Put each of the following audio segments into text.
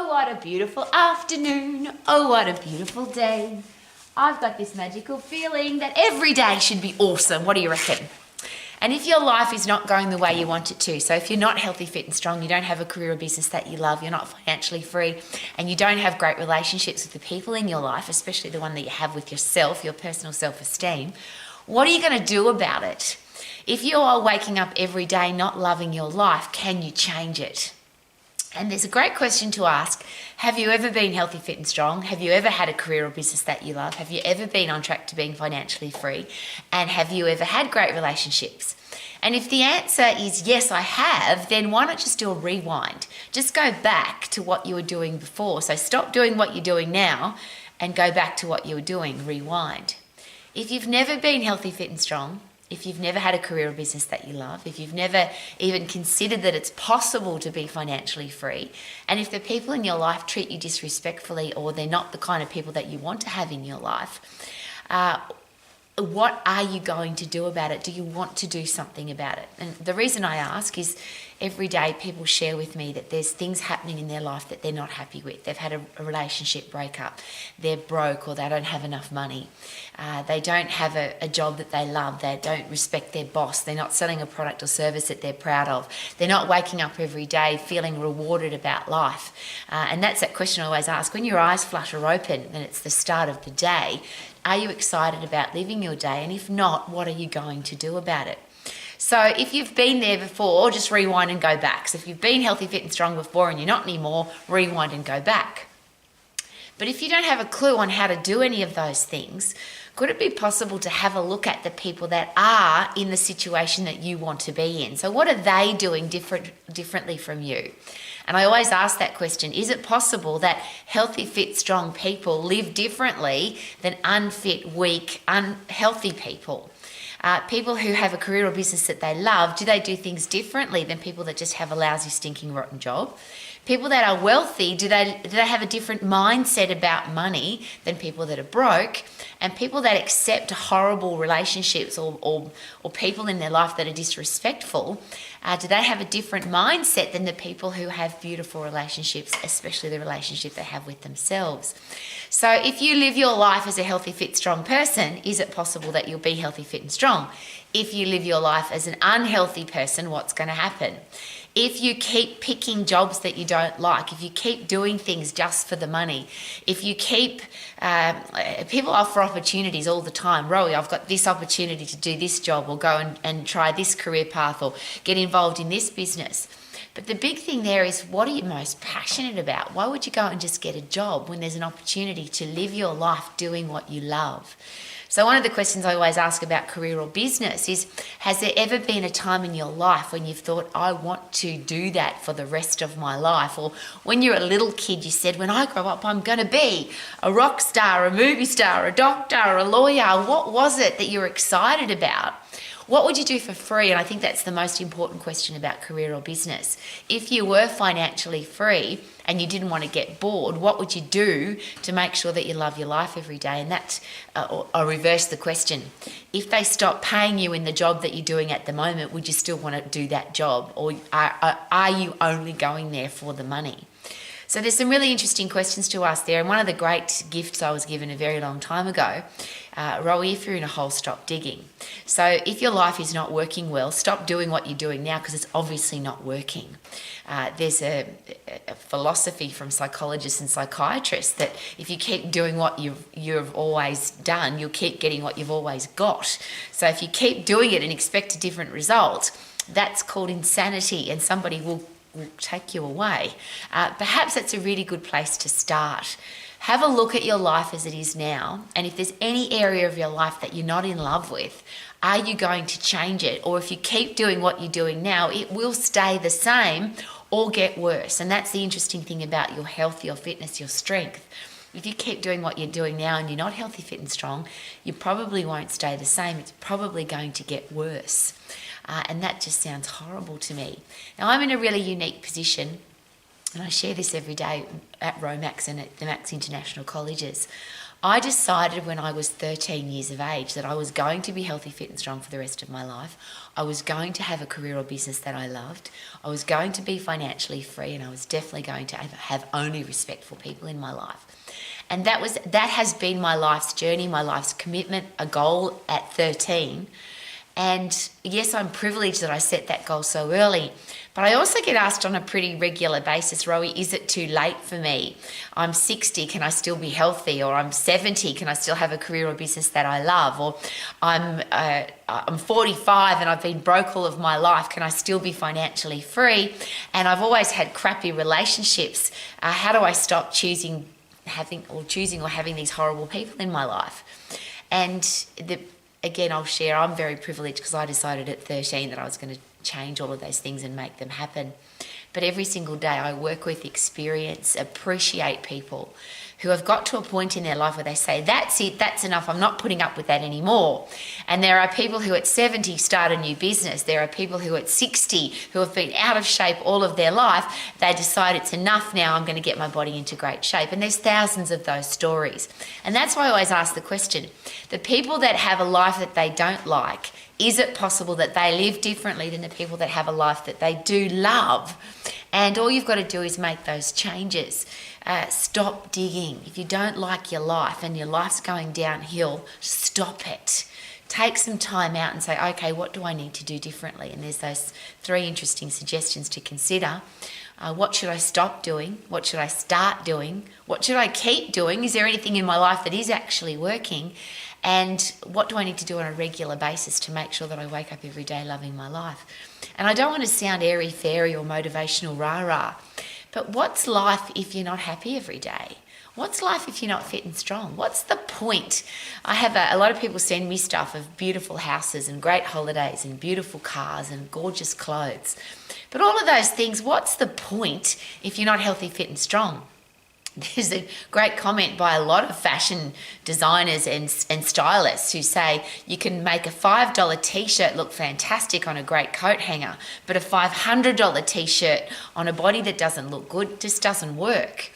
what a beautiful afternoon. Oh, what a beautiful day. I've got this magical feeling that every day should be awesome. What do you reckon? And if your life is not going the way you want it to, so if you're not healthy, fit and strong, you don't have a career or business that you love, you're not financially free, and you don't have great relationships with the people in your life, especially the one that you have with yourself, your personal self-esteem, what are you going to do about it? If you are waking up every day not loving your life, can you change it? And there's a great question to ask. Have you ever been healthy, fit and strong? Have you ever had a career or business that you love? Have you ever been on track to being financially free? And have you ever had great relationships? And if the answer is yes, I have, then why not just do a rewind? Just go back to what you were doing before. So stop doing what you're doing now and go back to what you were doing, rewind. If you've never been healthy, fit and strong, if you've never had a career or business that you love, if you've never even considered that it's possible to be financially free, and if the people in your life treat you disrespectfully or they're not the kind of people that you want to have in your life, what are you going to do about it? Do you want to do something about it? And the reason I ask is every day people share with me that there's things happening in their life that they're not happy with. They've had a relationship breakup, they're broke, or they don't have enough money. They don't have a job that they love, they don't respect their boss, they're not selling a product or service that they're proud of, they're not waking up every day feeling rewarded about life. And that's that question I always ask. When your eyes flutter open and it's the start of the day, are you excited about living your day? And if not, what are you going to do about it? So if you've been there before, just rewind and go back. So if you've been healthy, fit and strong before and you're not anymore, rewind and go back. But if you don't have a clue on how to do any of those things, could it be possible to have a look at the people that are in the situation that you want to be in? So what are they doing differently from you? And I always ask that question, is it possible that healthy, fit, strong people live differently than unfit, weak, unhealthy people? People who have a career or business that they love, do they do things differently than people that just have a lousy, stinking, rotten job? People that are wealthy, do they have a different mindset about money than people that are broke? And people that accept horrible relationships or people in their life that are disrespectful, do they have a different mindset than the people who have beautiful relationships, especially the relationship they have with themselves? So if you live your life as a healthy, fit, strong person, is it possible that you'll be healthy, fit and strong? If you live your life as an unhealthy person, what's going to happen? If you keep picking jobs that you don't like, if you keep doing things just for the money, if you keep, people offer opportunities all the time. Rowie, I've got this opportunity to do this job or go and try this career path or get involved in this business. But the big thing there is, what are you most passionate about? Why would you go and just get a job when there's an opportunity to live your life doing what you love? So one of the questions I always ask about career or business is, has there ever been a time in your life when you've thought, I want to do that for the rest of my life? Or when you're a little kid, you said, when I grow up, I'm going to be a rock star, a movie star, a doctor, a lawyer. What was it that you were excited about? What would you do for free? And I think that's the most important question about career or business. If you were financially free and you didn't want to get bored, what would you do to make sure that you love your life every day? And that, I'll reverse the question. If they stop paying you in the job that you're doing at the moment, would you still want to do that job? Or are you only going there for the money? So there's some really interesting questions to ask there. And one of the great gifts I was given a very long time ago, Rowie, if you're in a hole, stop digging. So if your life is not working well, stop doing what you're doing now because it's obviously not working. There's a philosophy from psychologists and psychiatrists that if you keep doing what you've always done, you'll keep getting what you've always got. So if you keep doing it and expect a different result, that's called insanity, and somebody will take you away. Perhaps that's a really good place to start. Have a look at your life as it is now, and if there's any area of your life that you're not in love with, are you going to change it? Or if you keep doing what you're doing now, it will stay the same or get worse. And that's the interesting thing about your health, your fitness, your strength. If you keep doing what you're doing now and you're not healthy, fit and strong, you probably won't stay the same. It's probably going to get worse. And that just sounds horrible to me. Now, I'm in a really unique position, and I share this every day at Romax and at the Max International Colleges. I decided when I was 13 years of age that I was going to be healthy, fit and strong for the rest of my life. I was going to have a career or business that I loved. I was going to be financially free, and I was definitely going to have only respectful people in my life. And that has been my life's journey, my life's commitment, a goal at 13. And yes, I'm privileged that I set that goal so early, but I also get asked on a pretty regular basis, Rowie, is it too late for me? I'm 60, can I still be healthy? Or I'm 70, can I still have a career or business that I love? Or I'm 45 and I've been broke all of my life, can I still be financially free? And I've always had crappy relationships. How do I stop choosing or having these horrible people in my life? And again, I'll share, I'm very privileged because I decided at 13 that I was going to change all of those things and make them happen. But every single day I work with, experience, appreciate people who have got to a point in their life where they say, that's it, that's enough, I'm not putting up with that anymore. And there are people who at 70 start a new business. There are people who at 60 who have been out of shape all of their life. They decide it's enough now, I'm going to get my body into great shape. And there's thousands of those stories. And that's why I always ask the question, the people that have a life that they don't like, is it possible that they live differently than the people that have a life that they do love? And all you've got to do is make those changes. Stop digging. If you don't like your life and your life's going downhill, stop it. Take some time out and say, okay, what do I need to do differently? And there's those 3 interesting suggestions to consider. What should I stop doing? What should I start doing? What should I keep doing? Is there anything in my life that is actually working? And what do I need to do on a regular basis to make sure that I wake up every day loving my life? And I don't want to sound airy-fairy or motivational rah-rah, but what's life if you're not happy every day? What's life if you're not fit and strong? What's the point? I have a lot of people send me stuff of beautiful houses and great holidays and beautiful cars and gorgeous clothes. But all of those things, what's the point if you're not healthy, fit and strong? There's a great comment by a lot of fashion designers and stylists who say you can make a $5 t-shirt look fantastic on a great coat hanger, but a $500 t-shirt on a body that doesn't look good just doesn't work.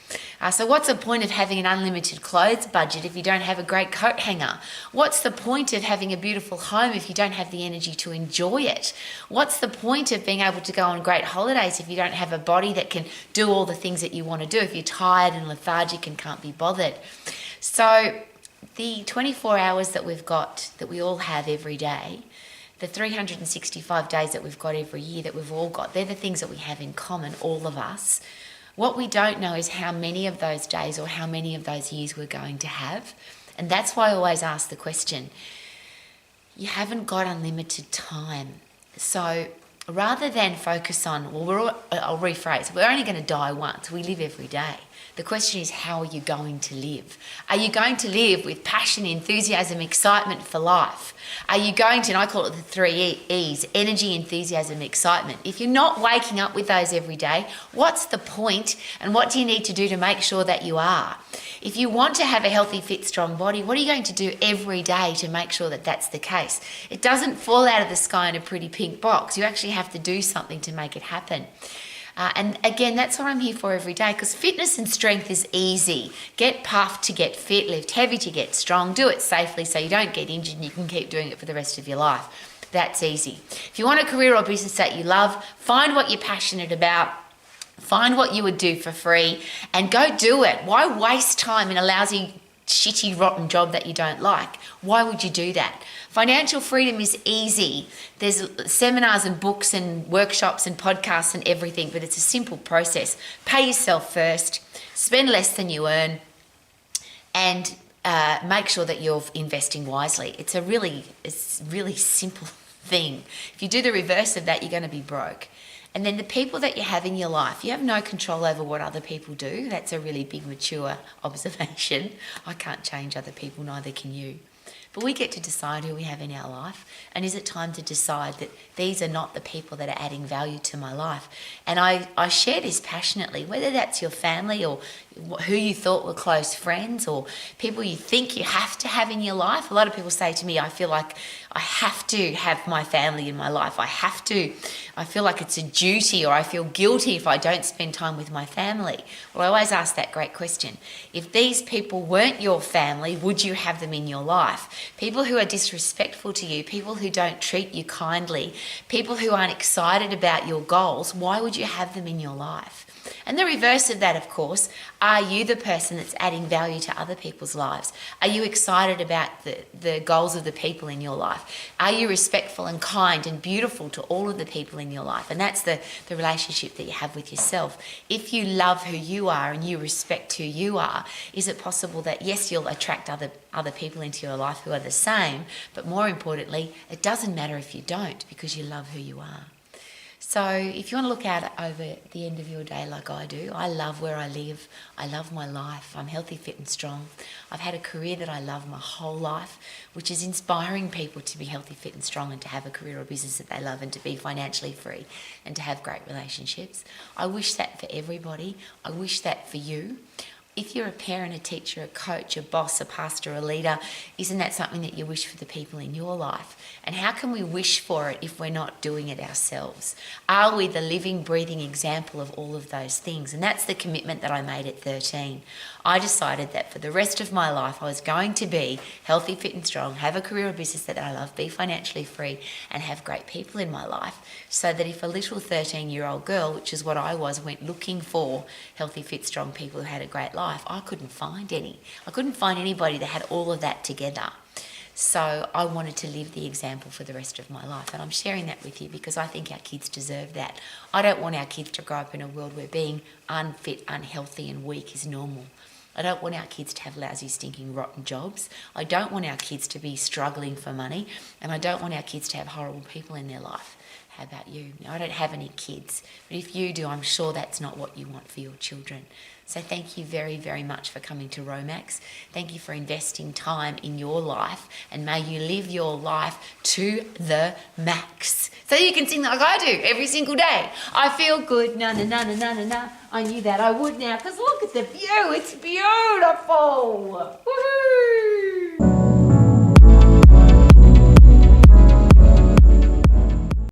So what's the point of having an unlimited clothes budget if you don't have a great coat hanger? What's the point of having a beautiful home if you don't have the energy to enjoy it? What's the point of being able to go on great holidays if you don't have a body that can do all the things that you want to do, if you're tired and lethargic and can't be bothered? So the 24 hours that we've got, that we all have every day, the 365 days that we've got every year that we've all got, they're the things that we have in common, all of us. What we don't know is how many of those days or how many of those years we're going to have. And that's why I always ask the question, you haven't got unlimited time. So rather than focus on, I'll rephrase, we're only going to die once. We live every day. The question is, how are you going to live? Are you going to live with passion, enthusiasm, excitement for life? Are you going to, and I call it the 3 E's, energy, enthusiasm, excitement. If you're not waking up with those every day, what's the point and what do you need to do to make sure that you are? If you want to have a healthy, fit, strong body, what are you going to do every day to make sure that that's the case? It doesn't fall out of the sky in a pretty pink box. You actually have to do something to make it happen. And again, that's what I'm here for every day, because fitness and strength is easy. Get puffed to get fit, lift heavy to get strong, do it safely so you don't get injured and you can keep doing it for the rest of your life. That's easy. If you want a career or business that you love, find what you're passionate about, find what you would do for free and go do it. Why waste time in a lousy, shitty, rotten job that you don't like? Why would you do that? Financial freedom is easy. There's seminars and books and workshops and podcasts and everything, but it's a simple process. Pay yourself first, spend less than you earn, and make sure that you're investing wisely. It's a really simple thing. If you do the reverse of that, you're going to be broke. And then the people that you have in your life, you have no control over what other people do. That's a really big, mature observation. I can't change other people, neither can you. But we get to decide who we have in our life. And is it time to decide that these are not the people that are adding value to my life? And I share this passionately, whether that's your family or who you thought were close friends or people you think you have to have in your life. A lot of people say to me, I feel like I have to have my family in my life. I feel like it's a duty, or I feel guilty if I don't spend time with my family. Well, I always ask that great question. If these people weren't your family, would you have them in your life? People who are disrespectful to you, people who don't treat you kindly, people who aren't excited about your goals, why would you have them in your life? And the reverse of that, of course, are you the person that's adding value to other people's lives? Are you excited about the goals of the people in your life? Are you respectful and kind and beautiful to all of the people in your life? And that's the relationship that you have with yourself. If you love who you are and you respect who you are, is it possible that, yes, you'll attract other people into your life who are the same, but more importantly, it doesn't matter if you don't, because you love who you are. So if you want to look out over the end of your day like I do, I love where I live. I love my life. I'm healthy, fit and strong. I've had a career that I love my whole life, which is inspiring people to be healthy, fit and strong and to have a career or business that they love and to be financially free and to have great relationships. I wish that for everybody. I wish that for you. If you're a parent, a teacher, a coach, a boss, a pastor, a leader, isn't that something that you wish for the people in your life? And how can we wish for it if we're not doing it ourselves? Are we the living, breathing example of all of those things? And that's the commitment that I made at 13. I decided that for the rest of my life, I was going to be healthy, fit and strong, have a career or business that I love, be financially free and have great people in my life, so that if a little 13-year-old girl, which is what I was, went looking for healthy, fit, strong people who had a great life, I couldn't find any. I couldn't find anybody that had all of that together. So I wanted to live the example for the rest of my life. And I'm sharing that with you because I think our kids deserve that. I don't want our kids to grow up in a world where being unfit, unhealthy and weak is normal. I don't want our kids to have lousy, stinking, rotten jobs. I don't want our kids to be struggling for money. And I don't want our kids to have horrible people in their life. How about you? I don't have any kids. But if you do, I'm sure that's not what you want for your children. So thank you very, very much for coming to Romax. Thank you for investing time in your life, and may you live your life to the max. So you can sing like I do every single day. I feel good, na na na na na na na. I knew that I would now, because look at the view, it's beautiful. Woohoo!